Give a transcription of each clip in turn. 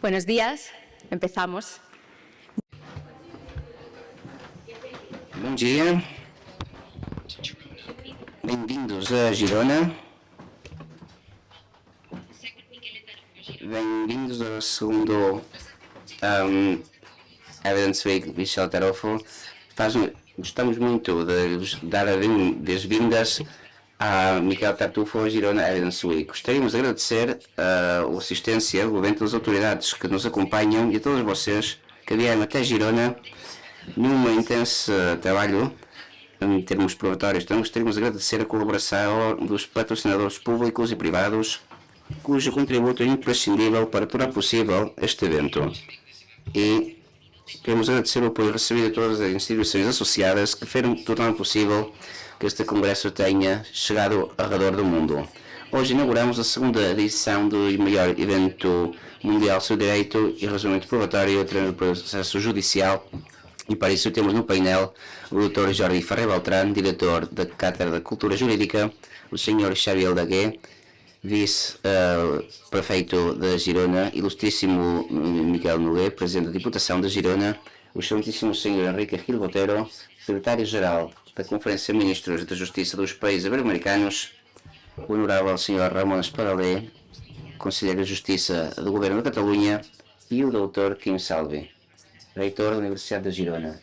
Buenos días. Empezamos. Bom dia. Bem-vindos a Girona. Bem-vindos ao segundo Evidence Week Michel Tarofo. Gostamos muito de vos dar as boas-vindas a Miquel Tartufo Girona Evidence Week. Gostaríamos de agradecer a assistência, o evento das autoridades que nos acompanham e a todos vocês que vieram até Girona num intenso trabalho em termos probatórios. Então gostaríamos de agradecer a colaboração dos patrocinadores públicos e privados, cujo contributo é imprescindível para tornar possível este evento. E queremos agradecer o apoio recebido de todas as instituições associadas que tornaram possível que este congresso tenha chegado ao redor do mundo. Hoje inauguramos a segunda edição do maior evento mundial sobre direito e resolvimento probatório através do processo judicial. E para isso temos no painel o Dr. Jordi Ferrer Beltrán, diretor da Cátedra de Cultura Jurídica, o Sr. Xavier Dagué, vice-prefeito da Girona, ilustríssimo Miguel Nogué, presidente da Diputação da Girona, o excelentíssimo Sr. Henrique Gil Botero, secretário-geral da Conferência de Ministros da Justiça dos Países Ibero-Americanos, o honorável Sr. Ramon Esparalé, conselheiro de Justiça do Governo da Catalunha, e o Dr. Kim Salvi, reitor da Universidade da Girona.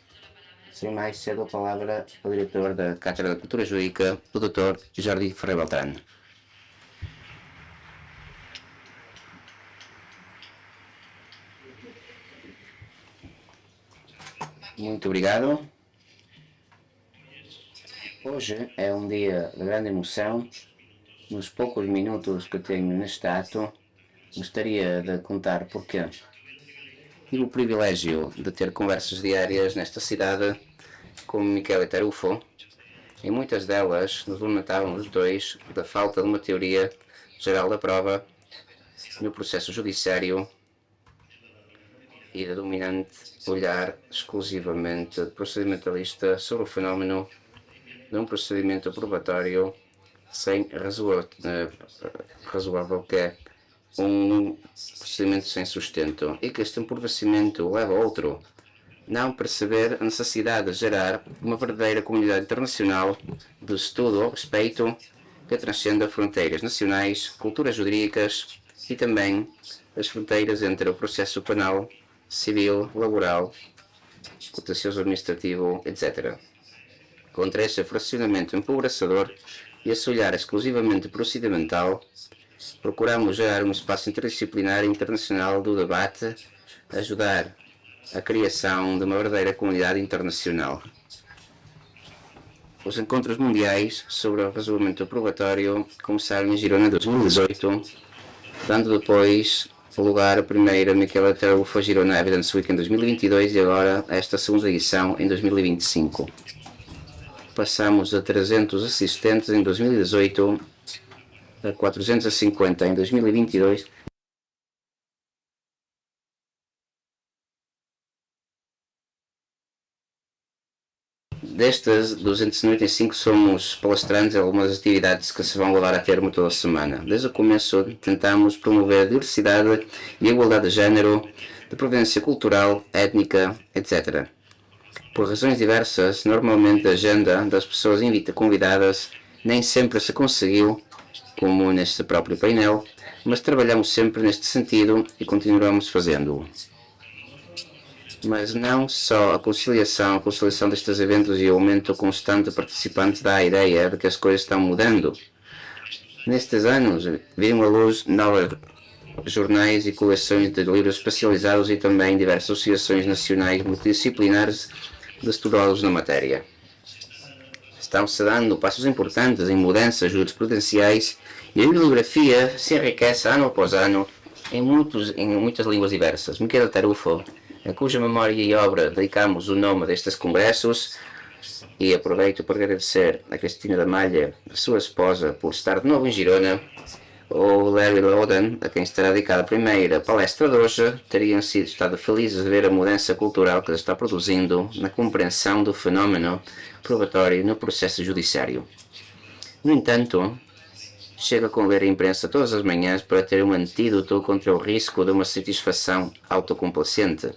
Sem mais, cedo a palavra ao diretor da Cátedra de Cultura Jurídica, o Dr. Jordi Ferrer Beltrán. Muito obrigado. Hoje é um dia de grande emoção. Nos poucos minutos que tenho neste ato, gostaria de contar porquê. Tive o privilégio de ter conversas diárias nesta cidade com Michele Tarufo. Em muitas delas nos lamentavam os dois da falta de uma teoria geral da prova no processo judiciário e da dominante olhar exclusivamente procedimentalista sobre o fenómeno de um procedimento probatório sem razoável que é um procedimento sem sustento e que este empobrecimento leva a outro. Não perceber a necessidade de gerar uma verdadeira comunidade internacional de estudo ao respeito que transcenda fronteiras nacionais, culturas jurídicas e também as fronteiras entre o processo penal, civil, laboral, contencioso administrativo, etc. Contra este fracionamento empobrecedor e esse olhar exclusivamente procedimental, procuramos gerar um espaço interdisciplinar e internacional do debate, ajudar a criação de uma verdadeira comunidade internacional. Os encontros mundiais sobre o resolvimento probatório começaram em Girona em 2018, dando depois lugar a primeira Miquel Tarufo Girona Evidence Week em 2022 e agora esta segunda edição em 2025. Passamos a 300 assistentes em 2018, a 450 em 2022. Destas 295 somos palestrantes em algumas atividades que se vão levar a termo toda a semana. Desde o começo tentamos promover a diversidade e a igualdade de género, de providência cultural, étnica, etc. Por razões diversas, normalmente a agenda das pessoas convidadas nem sempre se conseguiu, como neste próprio painel, mas trabalhamos sempre neste sentido e continuamos fazendo-o. Mas não só a conciliação destes eventos e o aumento constante de participantes dá a ideia de que as coisas estão mudando. Nestes anos, viram à luz novos jornais e coleções de livros especializados e também diversas associações nacionais multidisciplinares de estudiosos na matéria. Estão-se dando passos importantes em mudanças jurisprudenciais e a bibliografia se enriquece ano após ano em muitas línguas diversas. Miquel Tarufo, a cuja memória e obra dedicamos o nome destes congressos, e aproveito para agradecer a Cristina da Malha, a sua esposa, por estar de novo em Girona, o Larry Loden, a quem estará dedicada a primeira palestra de hoje, teriam estado felizes de ver a mudança cultural que se está produzindo na compreensão do fenómeno probatório no processo judiciário. No entanto, chega a ler a imprensa todas as manhãs para ter um antídoto contra o risco de uma satisfação autocomplacente.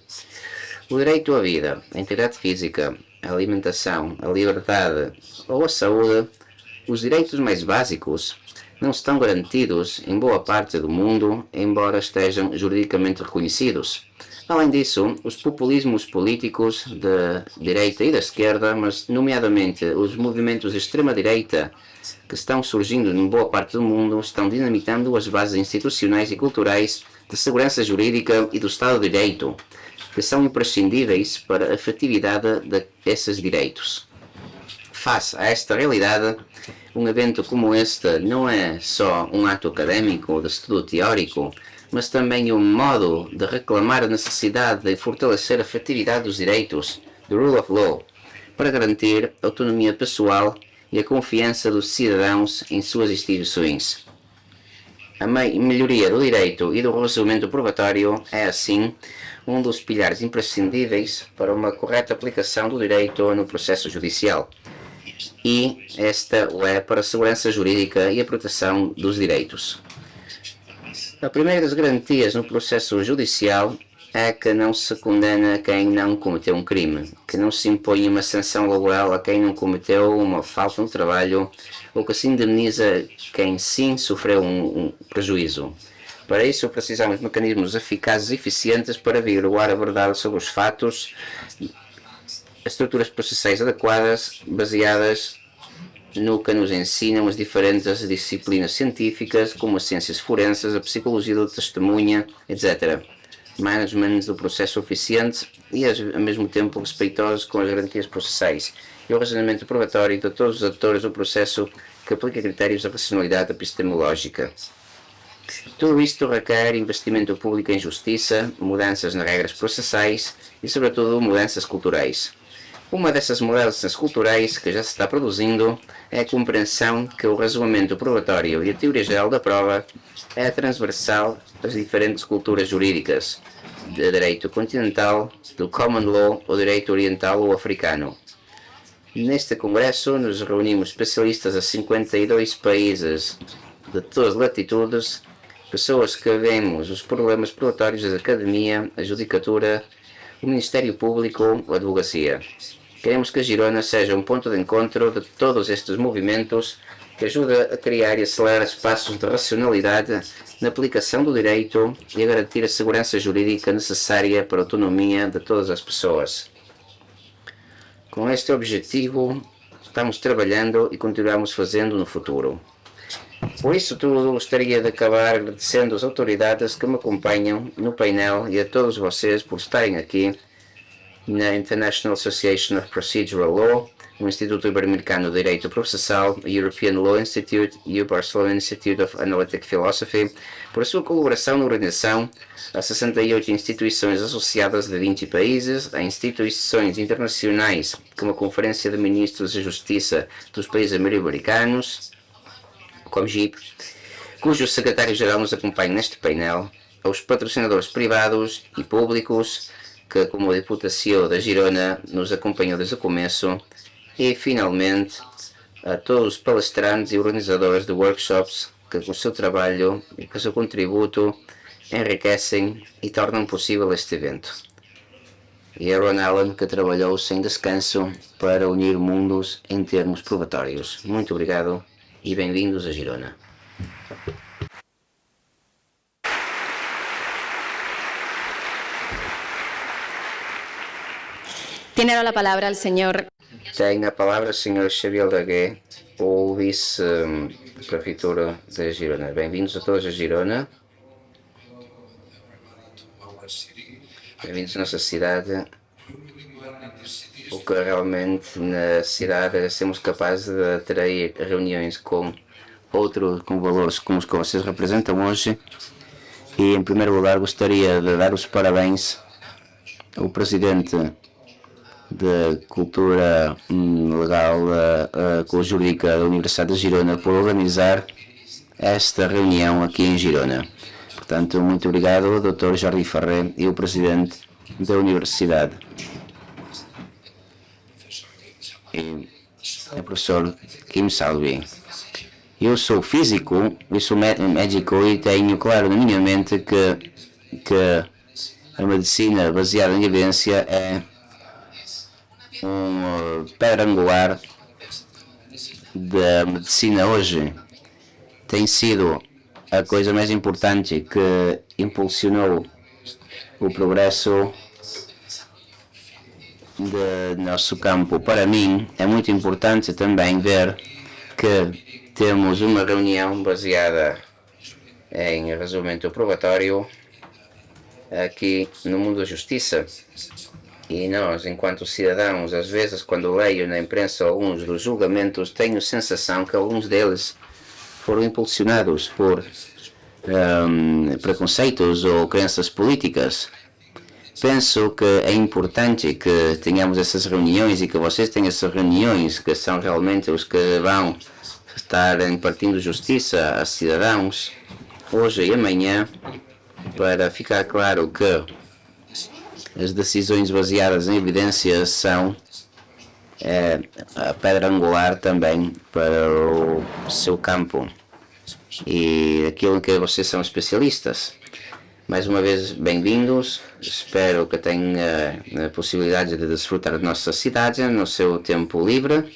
O direito à vida, à integridade física, à alimentação, à liberdade ou à saúde, os direitos mais básicos, não estão garantidos em boa parte do mundo, embora estejam juridicamente reconhecidos. Além disso, os populismos políticos da direita e da esquerda, mas nomeadamente os movimentos de extrema-direita que estão surgindo em boa parte do mundo, estão dinamitando as bases institucionais e culturais de segurança jurídica e do Estado de Direito, que são imprescindíveis para a efetividade desses direitos. Face a esta realidade, um evento como este não é só um ato académico de estudo teórico, mas também um modo de reclamar a necessidade de fortalecer a efetividade dos direitos, do rule of law, para garantir a autonomia pessoal e a confiança dos cidadãos em suas instituições. A melhoria do direito e do relacionamento probatório é, assim, um dos pilares imprescindíveis para uma correta aplicação do direito no processo judicial. E esta o é para a segurança jurídica e a proteção dos direitos. A primeira das garantias no processo judicial é que não se condena quem não cometeu um crime, que não se impõe uma sanção laboral a quem não cometeu uma falta no trabalho ou que se indemniza quem sim sofreu um prejuízo. Para isso precisamos de mecanismos eficazes e eficientes para averiguar a verdade sobre os fatos, estruturas processais adequadas, baseadas no que nos ensinam as diferentes disciplinas científicas, como as ciências forenses, a psicologia da testemunha, etc. Management do processo eficiente e, ao mesmo tempo, respeitosos com as garantias processais e o razonamento probatório de todos os atores do processo que aplica critérios de racionalidade epistemológica. Tudo isto requer investimento público em justiça, mudanças nas regras processais e, sobretudo, mudanças culturais. Uma dessas mudanças culturais que já se está produzindo é a compreensão que o razoamento probatório e a teoria geral da prova é transversal às diferentes culturas jurídicas, de direito continental, do common law, ou direito oriental ou africano. Neste congresso nos reunimos especialistas de 52 países de todas as latitudes, pessoas que vemos os problemas probatórios da academia, a judicatura, o Ministério Público ou a advocacia. Queremos que a Girona seja um ponto de encontro de todos estes movimentos que ajuda a criar e acelerar espaços de racionalidade na aplicação do direito e a garantir a segurança jurídica necessária para a autonomia de todas as pessoas. Com este objetivo, estamos trabalhando e continuamos fazendo no futuro. Por isso tudo, gostaria de acabar agradecendo às autoridades que me acompanham no painel e a todos vocês por estarem aqui na International Association of Procedural Law, o Instituto Ibero-Americano de Direito Processal, o European Law Institute e o Barcelona Institute of Analytic Philosophy, por a sua colaboração na organização, a 68 instituições associadas de 20 países, a instituições internacionais, como a Conferência de Ministros de Justiça dos Países Ibero-Americanos, como GIP, cujo secretário-geral nos acompanha neste painel, aos patrocinadores privados e públicos, que, como a Diputação da Girona, nos acompanhou desde o começo, e, finalmente, a todos os palestrantes e organizadores de workshops que, com o seu trabalho e com o seu contributo, enriquecem e tornam possível este evento. E a Ron Allen, que trabalhou sem descanso para unir mundos em termos probatórios. Muito obrigado e bem-vindos a Girona. Tiene ahora la palabra el señor. Tem a palavra o Sr. Xavier Dagué, o vice-prefeitura de Girona. Bem-vindos a todos a Girona. Bem-vindos à nossa cidade. O que realmente na cidade somos capazes de atrair reuniões com valores como os que vocês representam hoje. E, em primeiro lugar, gostaria de dar os parabéns ao presidente de Cultura Legal Jurídica da Universidade de Girona por organizar esta reunião aqui em Girona. Portanto, muito obrigado ao Dr. Jordi Ferrer e o Presidente da Universidade. E o Professor Kim Salvi. Eu sou físico, eu sou médico e tenho claro na minha mente que a medicina baseada em evidência é pedra angular da medicina hoje. Tem sido a coisa mais importante que impulsionou o progresso do nosso campo. Para mim, é muito importante também ver que temos uma reunião baseada em resolvimento probatório aqui no mundo da justiça. E nós, enquanto cidadãos, às vezes, quando leio na imprensa alguns dos julgamentos, tenho a sensação que alguns deles foram impulsionados por preconceitos ou crenças políticas. Penso que é importante que tenhamos essas reuniões e que vocês tenham essas reuniões, que são realmente os que vão estar impartindo justiça a cidadãos hoje e amanhã, para ficar claro que as decisões baseadas em evidências são a pedra angular também para o seu campo e aquilo em que vocês são especialistas. Mais uma vez, bem-vindos. Espero que tenham a possibilidade de desfrutar da nossa cidade no seu tempo livre.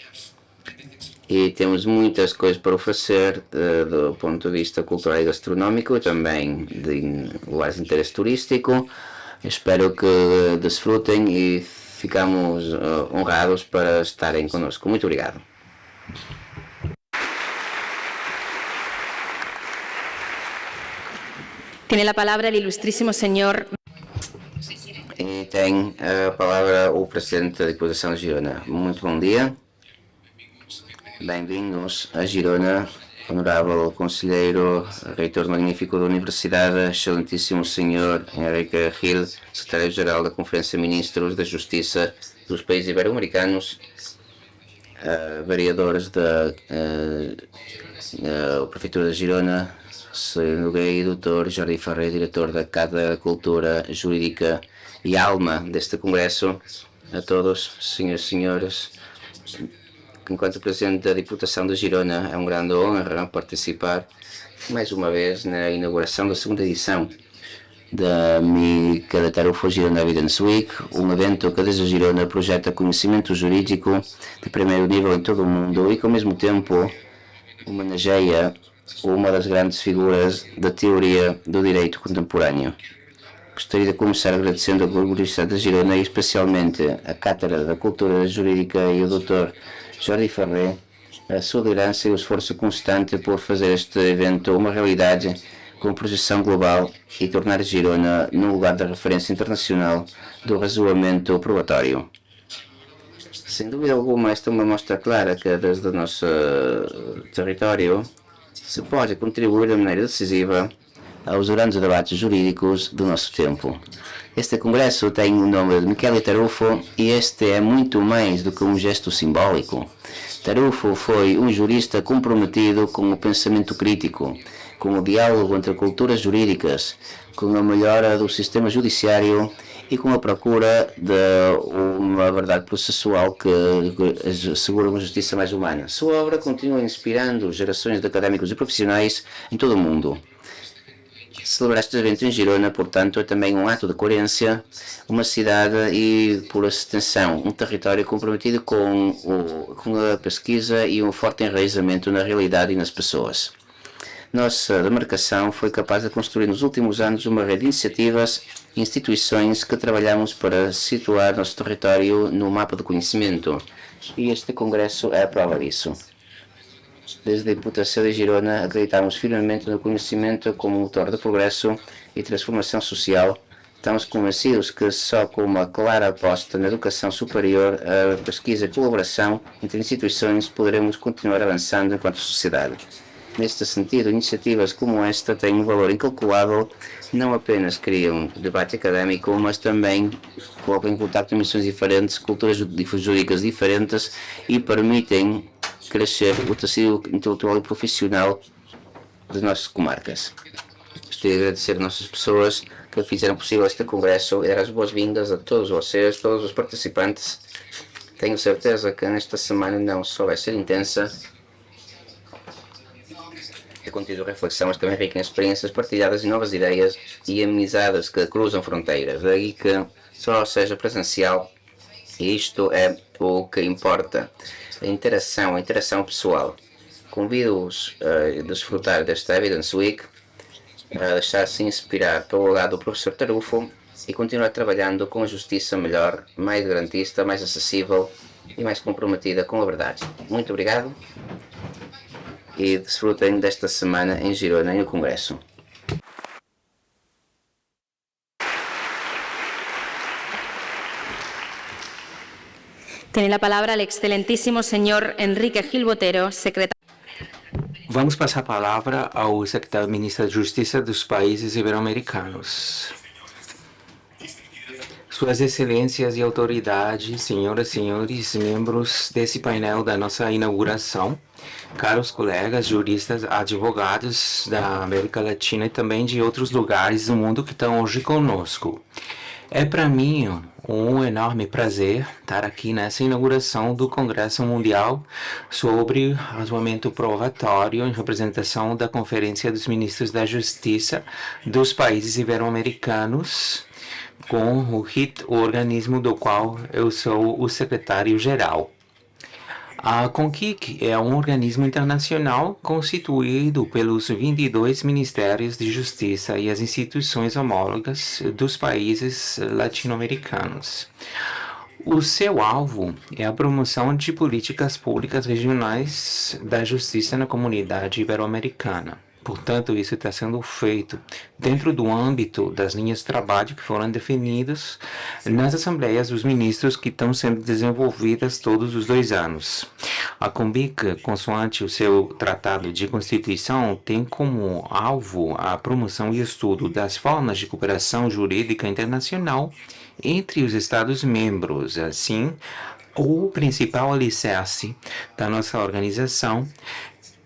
E temos muitas coisas para oferecer do ponto de vista cultural e gastronómico e também de lugares de interesse turístico. Espero que desfrutem e ficamos honrados para estarem connosco. Muito obrigado. Tiene la palabra el ilustrísimo señor. E tem a palavra o presidente da Diputação de Girona. Muito bom dia. Bem-vindos a Girona, honorável conselheiro, reitor magnífico da Universidade, excelentíssimo senhor Henrique Gil, secretário-geral da Conferência de Ministros da Justiça dos países ibero-americanos, vereadores da Prefeitura de Girona, Sr. Nogueira e Dr. Jordi Ferrer, diretor da Cátedra de Cultura Jurídica e alma deste congresso, a todos, senhores e senhores. Enquanto Presidente da Diputação de Girona, é uma grande honra participar mais uma vez na inauguração da segunda edição da MICA Tarufo Girona Evidence Week, um evento que desde Girona projeta conhecimento jurídico de primeiro nível em todo o mundo e que ao mesmo tempo homenageia uma das grandes figuras da teoria do direito contemporâneo. Gostaria de começar agradecendo a Universidade de Girona e especialmente a Cátedra da Cultura Jurídica e o Dr. Jordi Ferrer, a sua liderança e o esforço constante por fazer este evento uma realidade com projeção global e tornar Girona num lugar de referência internacional do razoamento probatório. Sem dúvida alguma, esta é uma mostra clara que desde o nosso território se pode contribuir de maneira decisiva aos grandes debates jurídicos do nosso tempo. Este congresso tem o nome de Michele Tarufo e este é muito mais do que um gesto simbólico. Tarufo foi um jurista comprometido com o pensamento crítico, com o diálogo entre culturas jurídicas, com a melhora do sistema judiciário e com a procura de uma verdade processual que assegura uma justiça mais humana. Sua obra continua inspirando gerações de académicos e profissionais em todo o mundo. Celebrar este evento em Girona, portanto, é também um ato de coerência, uma cidade e, por extensão, um território comprometido com a pesquisa e um forte enraizamento na realidade e nas pessoas. Nossa demarcação foi capaz de construir nos últimos anos uma rede de iniciativas e instituições que trabalhamos para situar nosso território no mapa do conhecimento, e este congresso é a prova disso. Desde a Diputação de Girona, acreditamos firmemente no conhecimento como motor de progresso e transformação social. Estamos convencidos que só com uma clara aposta na educação superior, a pesquisa e colaboração entre instituições poderemos continuar avançando enquanto sociedade. Neste sentido, iniciativas como esta têm um valor incalculável, não apenas criam debate académico, mas também colocam em contato missões diferentes, culturas jurídicas diferentes e permitem crescer o tecido intelectual e profissional das nossas comarcas. Gostaria de agradecer a nossas pessoas que fizeram possível este congresso e dar as boas-vindas a todos vocês, todos os participantes. Tenho certeza que nesta semana não só vai ser intensa, É conteúdo de reflexão, mas também rico em experiências partilhadas e novas ideias e amizades que cruzam fronteiras. Daí que só seja presencial, e isto é o que importa. A interação pessoal. Convido-os a desfrutar desta Evidence Week, a deixar-se inspirar pelo lado do professor Tarufo e continuar trabalhando com a justiça melhor, mais garantista, mais acessível e mais comprometida com a verdade. Muito obrigado e desfrutem desta semana em Girona, no Congresso. Tiene la palabra el excelentísimo señor Enrique Gil Botero, secretario. Vamos passar a palavra ao secretário-ministro da Justiça dos Países Ibero-Americanos. Suas Excelências e autoridades, senhoras e senhores, membros desse painel da nossa inauguração, caros colegas, juristas, advogados da América Latina e também de outros lugares do mundo que estão hoje conosco. É para mim um enorme prazer estar aqui nessa inauguração do Congresso Mundial sobre Razoamento Probatório em representação da Conferência dos Ministros da Justiça dos Países Ibero-Americanos, com o HIT, o organismo do qual eu sou o secretário-geral. A CONCIC é um organismo internacional constituído pelos 22 Ministérios de Justiça e as instituições homólogas dos países latino-americanos. O seu alvo é a promoção de políticas públicas regionais da justiça na comunidade ibero-americana. Portanto, isso está sendo feito dentro do âmbito das linhas de trabalho que foram definidas nas assembleias dos ministros que estão sendo desenvolvidas todos os 2 anos. A CONBIC, consoante o seu tratado de constituição, tem como alvo a promoção e estudo das formas de cooperação jurídica internacional entre os Estados-membros. Assim, o principal alicerce da nossa organização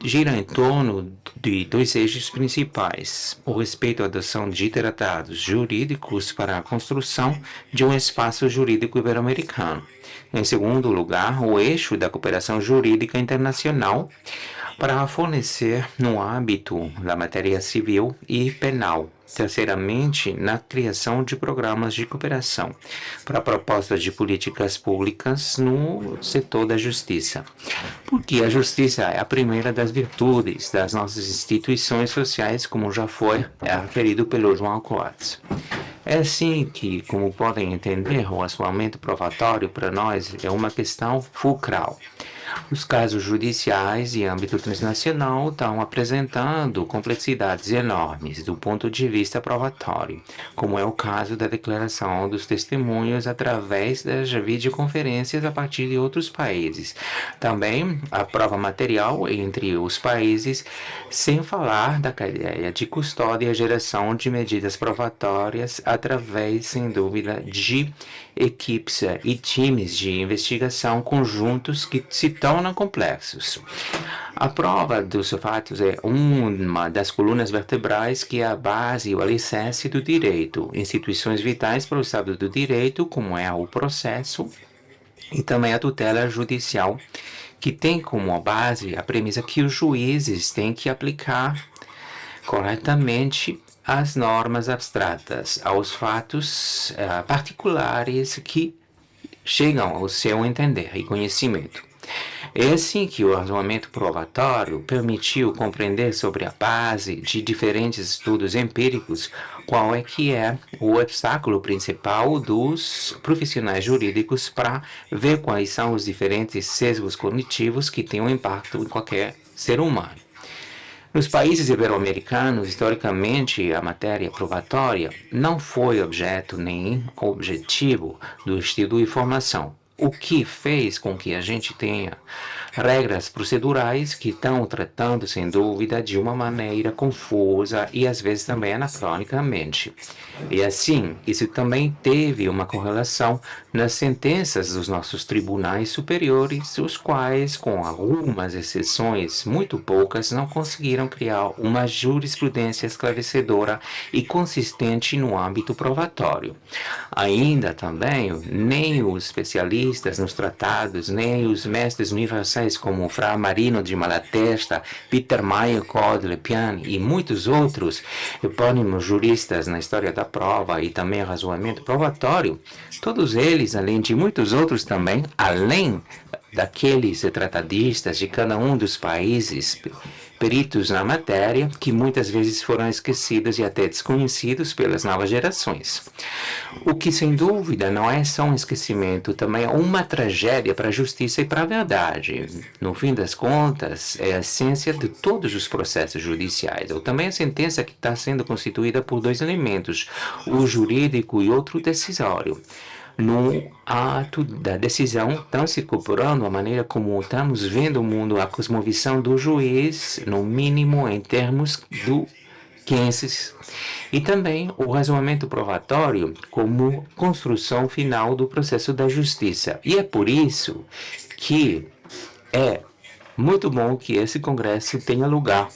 gira em torno de 2 eixos principais: o respeito à adoção de tratados jurídicos para a construção de um espaço jurídico ibero-americano. Em segundo lugar, o eixo da cooperação jurídica internacional para fornecer no âmbito da matéria civil e penal. Terceiramente, na criação de programas de cooperação para propostas de políticas públicas no setor da justiça. Porque a justiça é a primeira das virtudes das nossas instituições sociais, como já foi referido pelo João Coates. É assim que, como podem entender, o razoamento probatório para nós é uma questão fulcral. Os casos judiciais em âmbito transnacional estão apresentando complexidades enormes do ponto de vista probatório, como é o caso da declaração dos testemunhos através das videoconferências a partir de outros países. Também a prova material entre os países, sem falar da cadeia de custódia e a geração de medidas probatórias através, sem dúvida, de equipes e times de investigação conjuntos que se tornam complexos. A prova dos fatos é uma das colunas vertebrais que é a base e o alicerce do direito. Instituições vitais para o Estado do Direito, como é o processo, e também a tutela judicial, que tem como base a premissa que os juízes têm que aplicar corretamente as normas abstratas aos fatos particulares que chegam ao seu entender e conhecimento. É assim que o razoamento probatório permitiu compreender sobre a base de diferentes estudos empíricos qual é que é o obstáculo principal dos profissionais jurídicos para ver quais são os diferentes sesgos cognitivos que têm um impacto em qualquer ser humano. Nos países ibero-americanos, historicamente, a matéria probatória não foi objeto nem objetivo do estudo e formação, o que fez com que a gente tenha regras procedurais que estão tratando, sem dúvida, de uma maneira confusa e às vezes também anacronicamente. E assim, isso também teve uma correlação nas sentenças dos nossos tribunais superiores, os quais, com algumas exceções muito poucas, não conseguiram criar uma jurisprudência esclarecedora e consistente no âmbito probatório. Ainda também, nem os especialistas previstas nos tratados, nem os mestres universais como Fra Marino de Malatesta, Peter Meyer, Claude Lepian e muitos outros epônimos juristas na história da prova e também razoamento provatório, todos eles, além de muitos outros também, além daqueles tratadistas de cada um dos países, peritos na matéria, que muitas vezes foram esquecidos e até desconhecidos pelas novas gerações. O que, sem dúvida, não é só um esquecimento, também é uma tragédia para a justiça e para a verdade. No fim das contas, é a essência de todos os processos judiciais, ou também a sentença que está sendo constituída por dois elementos, o jurídico e outro decisório. No ato da decisão, estão se incorporando a maneira como estamos vendo o mundo, a cosmovisão do juiz, no mínimo em termos do Keynes, e também o razoamento provatório como construção final do processo da justiça. E é por isso que é muito bom que esse congresso tenha lugar.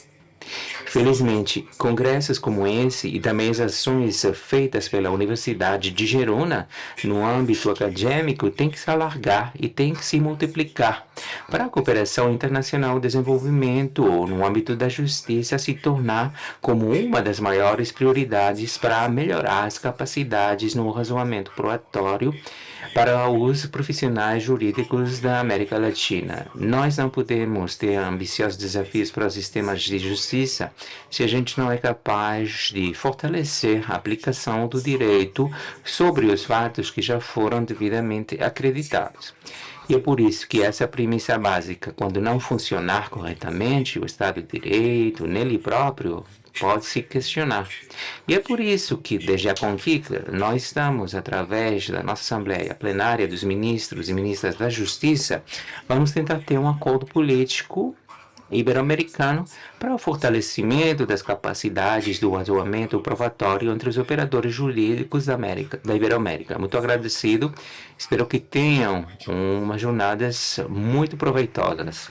Felizmente, congressos como esse e também as ações feitas pela Universidade de Girona no âmbito acadêmico têm que se alargar e têm que se multiplicar para a cooperação internacional e desenvolvimento ou no âmbito da justiça se tornar como uma das maiores prioridades para melhorar as capacidades no razoamento probatório para os profissionais jurídicos da América Latina. Nós não podemos ter ambiciosos desafios para os sistemas de justiça se a gente não é capaz de fortalecer a aplicação do direito sobre os fatos que já foram devidamente acreditados. E é por isso que essa premissa básica, quando não funcionar corretamente, o Estado de Direito, nele próprio, pode se questionar. E é por isso que, desde a conquista, nós estamos, através da nossa Assembleia Plenária dos Ministros e Ministras da Justiça, vamos tentar ter um acordo político ibero-americano para o fortalecimento das capacidades do razoamento provatório entre os operadores jurídicos da Ibero-América. Muito agradecido, espero que tenham umas jornadas muito proveitosas.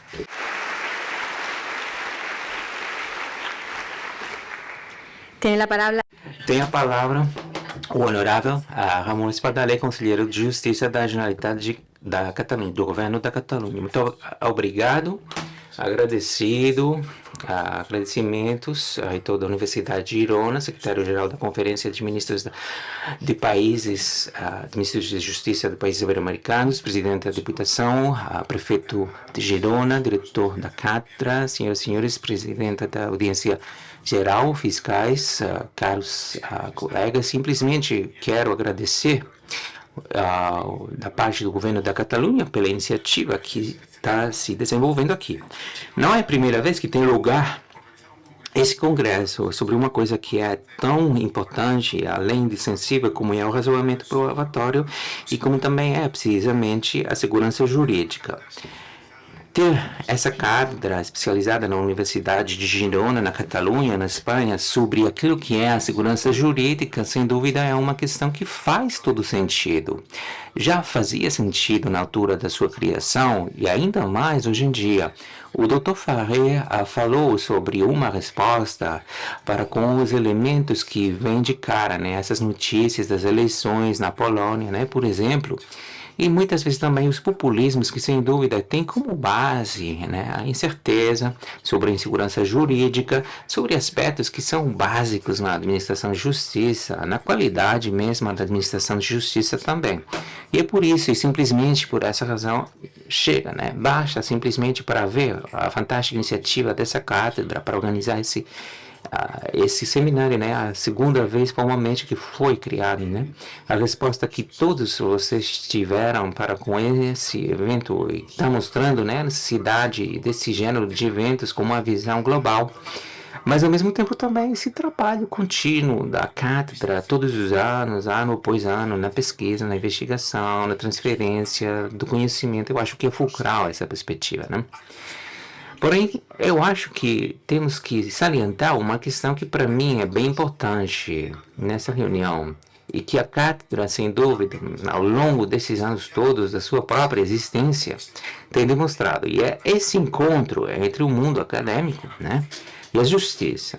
Tem a palavra o honorável Ramon Espardalé, conselheiro de Justiça da Generalitat da Catalunha, do governo da Catalunha. Muito obrigado, agradecidos ao reitor da Universidade de Girona, secretário-geral da Conferência de Ministros de Países, de Ministros de Justiça de países ibero-americanos, presidente da deputação, prefeito de Girona, diretor da Cátedra, senhoras e senhores, presidenta da Audiência Geral, fiscais, caros colegas, simplesmente quero agradecer da parte do governo da Catalunha pela iniciativa que está se desenvolvendo aqui. Não é a primeira vez que tem lugar esse congresso sobre uma coisa que é tão importante, além de sensível, como é o razoamento probatório e como também é precisamente a segurança jurídica. Ter essa cátedra especializada na Universidade de Girona, na Catalunha, na Espanha, sobre aquilo que é a segurança jurídica, sem dúvida é uma questão que faz todo sentido. Já fazia sentido na altura da sua criação e ainda mais hoje em dia. O Dr. Farré falou sobre uma resposta para com os elementos que vêm de cara, essas notícias das eleições na Polônia, por exemplo. E muitas vezes também os populismos que, sem dúvida, têm como base a incerteza sobre a insegurança jurídica, sobre aspectos que são básicos na administração de justiça, na qualidade mesma da administração de justiça também. E é por isso, e simplesmente por essa razão, chega, basta simplesmente para ver a fantástica iniciativa dessa cátedra para organizar esse seminário, a segunda vez formalmente que foi criado, a resposta que todos vocês tiveram para com esse evento está mostrando, a necessidade desse gênero de eventos com uma visão global, mas ao mesmo tempo também esse trabalho contínuo da cátedra todos os anos, ano após ano, na pesquisa, na investigação, na transferência do conhecimento. Eu acho que é fulcral essa perspectiva, Porém, eu acho que temos que salientar uma questão que para mim é bem importante nessa reunião. e que a cátedra, sem dúvida, ao longo desses anos todos da sua própria existência, tem demonstrado. E é esse encontro entre o mundo acadêmico, né, e a justiça.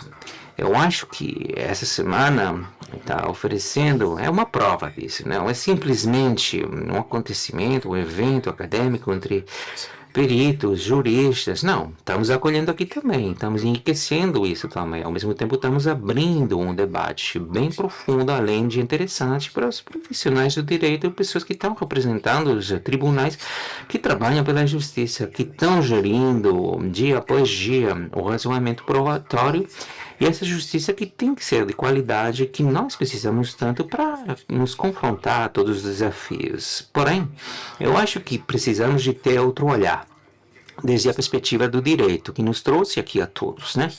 Eu acho que essa semana está oferecendo, é uma prova disso, não é simplesmente um acontecimento, um evento acadêmico entre peritos, juristas, não, estamos acolhendo aqui também, estamos enriquecendo isso também, ao mesmo tempo estamos abrindo um debate bem profundo, além de interessante para os profissionais do direito e pessoas que estão representando os tribunais que trabalham pela justiça, que estão gerindo dia após dia o razoamento probatório e essa justiça que tem que ser de qualidade, que nós precisamos tanto para nos confrontar a todos os desafios. Porém, eu acho que precisamos de ter outro olhar, desde a perspectiva do direito, que nos trouxe aqui a todos, né?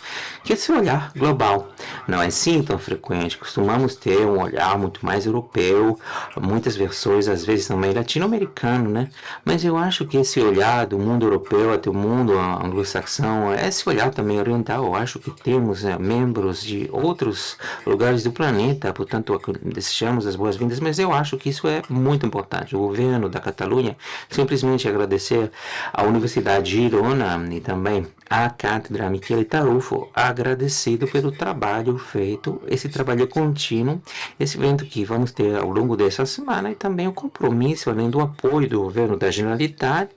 Que esse olhar global não é assim tão frequente. Costumamos ter um olhar muito mais europeu, muitas versões, às vezes também latino-americano, né? Mas eu acho que esse olhar do mundo europeu até o mundo anglo-saxão, esse olhar também oriental, eu acho que temos membros de outros lugares do planeta, portanto, desejamos as boas-vindas, mas eu acho que isso é muito importante. O governo da Catalunha simplesmente agradecer à Universidade Girona e também à Cátedra Michele Tarufo, agradecido pelo trabalho feito, esse trabalho contínuo, esse evento que vamos ter ao longo dessa semana e também o compromisso, além do apoio do governo da Generalitat,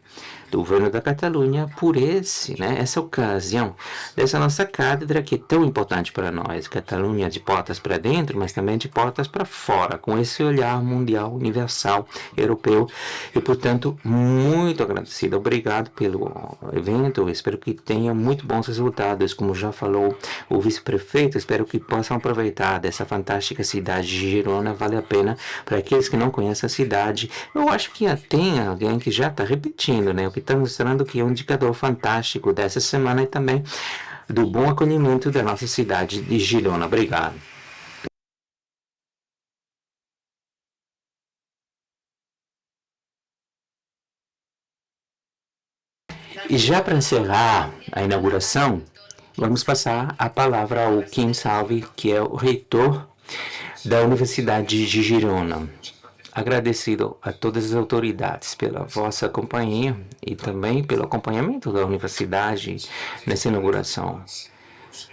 do governo da Catalunha, por essa ocasião dessa nossa cátedra que é tão importante para nós. Catalunha de portas para dentro, mas também de portas para fora, com esse olhar mundial, universal, europeu. E, portanto, muito agradecido. Obrigado pelo evento. Espero que tenha muito bons resultados. Como já falou o vice-prefeito, espero que possam aproveitar dessa fantástica cidade de Girona. Vale a pena para aqueles que não conhecem a cidade. Eu acho que tem alguém que já está repetindo, né? O que está mostrando que é um indicador fantástico dessa semana e também do bom acolhimento da nossa cidade de Girona. Obrigado. E já para encerrar a inauguração, vamos passar a palavra ao Kim Salvi, que é o reitor da Universidade de Girona. Agradecido a todas as autoridades pela vossa companhia e também pelo acompanhamento da universidade nessa inauguração.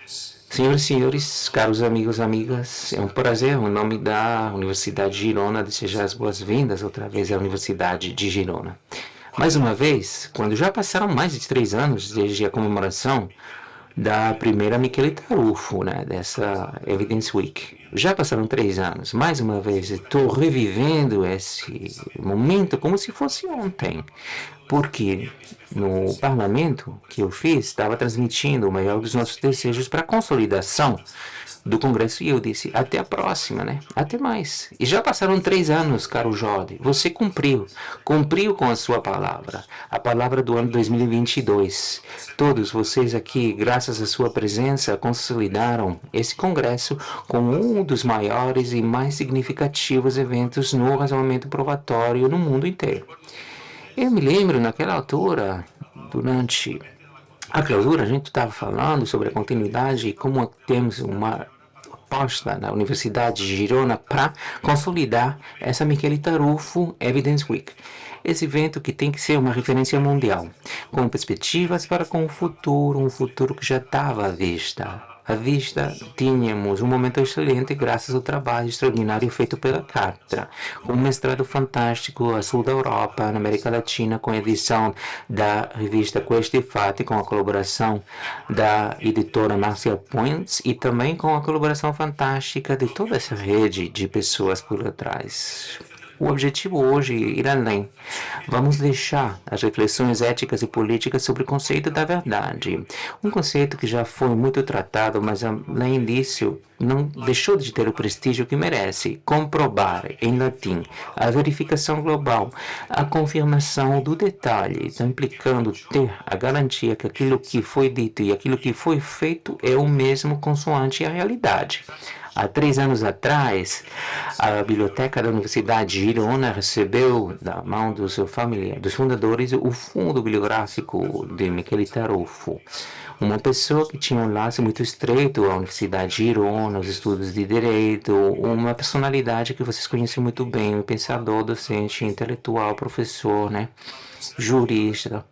Senhoras e senhores, caros amigos e amigas, é um prazer, em nome da Universidade de Girona, desejar as boas-vindas outra vez à Universidade de Girona. Mais uma vez, quando já passaram mais de 3 anos desde a comemoração da primeira Michele Tarufo, né, dessa Evidence Week. Já passaram 3 anos. Mais uma vez, estou revivendo esse momento como se fosse ontem. Porque no parlamento que eu fiz, estava transmitindo o maior dos nossos desejos para a consolidação do Congresso e eu disse, até a próxima, né? Até mais. E já passaram 3 anos, caro Jorge. Você cumpriu com a sua palavra. A palavra do ano 2022. Todos vocês aqui, graças à sua presença, consolidaram esse Congresso como um dos maiores e mais significativos eventos no razoamento probatório no mundo inteiro. Eu me lembro, naquela altura, durante a clausura, a gente estava falando sobre a continuidade e como temos uma aposta na Universidade de Girona para consolidar essa Michele Tarufo Evidence Week. Esse evento que tem que ser uma referência mundial, com perspectivas para com o futuro, um futuro que já estava à vista. À vista, tínhamos um momento excelente graças ao trabalho extraordinário feito pela Cátedra, com um mestrado fantástico a sul da Europa, na América Latina, com a edição da revista Queste Fatti, com a colaboração da editora Marcia Points e também com a colaboração fantástica de toda essa rede de pessoas por trás. O objetivo hoje é ir além. Vamos deixar as reflexões éticas e políticas sobre o conceito da verdade. Um conceito que já foi muito tratado, mas além disso, não deixou de ter o prestígio que merece. Comprobar, em latim, a verificação global, a confirmação do detalhe, está implicando ter a garantia que aquilo que foi dito e aquilo que foi feito é o mesmo consoante a realidade. Há 3 anos atrás, a biblioteca da Universidade de Girona recebeu da mão dos fundadores o fundo bibliográfico de Michele Tarufo. Uma pessoa que tinha um laço muito estreito à Universidade de Girona, aos estudos de Direito, uma personalidade que vocês conhecem muito bem, um pensador, docente, intelectual, professor, né? Jurista.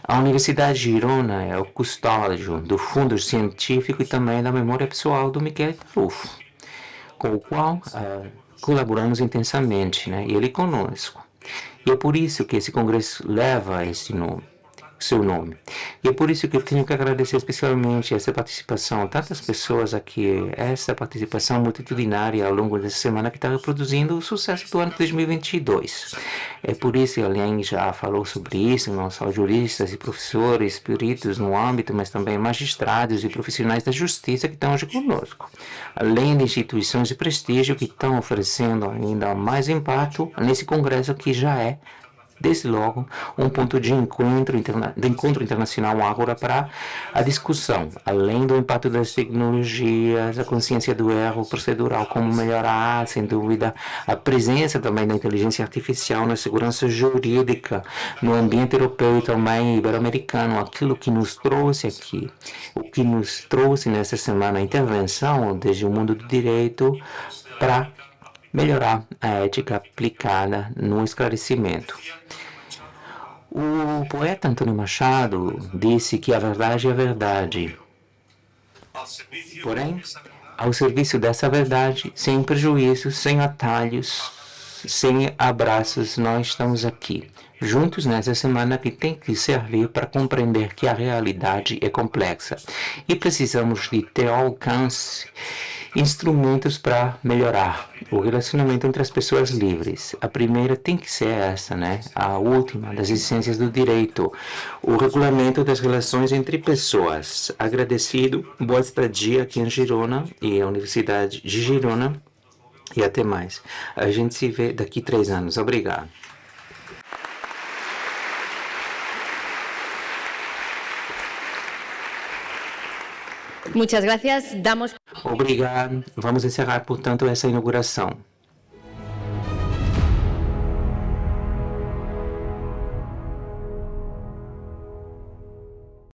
A Universidade de Girona é o custódio do fundo científico e também da memória pessoal do Michele Tarufo, com o qual colaboramos intensamente, né? E ele conosco. E é por isso que esse congresso leva esse nome, seu nome. E é por isso que eu tenho que agradecer especialmente essa participação, tantas pessoas aqui, essa participação multitudinária ao longo dessa semana que está reproduzindo o sucesso do ano de 2022. É por isso que alguém já falou sobre isso, não só juristas e professores, peritos no âmbito, mas também magistrados e profissionais da justiça que estão hoje conosco. Além de instituições de prestígio que estão oferecendo ainda mais impacto nesse congresso que já é, desde logo, um ponto de encontro internacional agora para a discussão, além do impacto das tecnologias, a consciência do erro procedural, como melhorar, sem dúvida, a presença também da inteligência artificial na segurança jurídica, no ambiente europeu e também ibero-americano, aquilo que nos trouxe aqui, o que nos trouxe nessa semana a intervenção desde o mundo do direito para melhorar a ética aplicada no esclarecimento. O poeta Antônio Machado disse que a verdade é a verdade. Porém, ao serviço dessa verdade, sem prejuízos, sem atalhos, sem abraços, nós estamos aqui, juntos nessa semana que tem que servir para compreender que a realidade é complexa e precisamos de ter ao alcance instrumentos para melhorar o relacionamento entre as pessoas livres. A primeira tem que ser essa, né? A última das essências do direito, o regulamento das relações entre pessoas. Agradecido, boa estadia aqui em Girona e a Universidade de Girona e até mais. A gente se vê daqui 3 anos. Obrigado. Muchas gracias. Obrigado. Vamos encerrar, portanto, essa inauguração.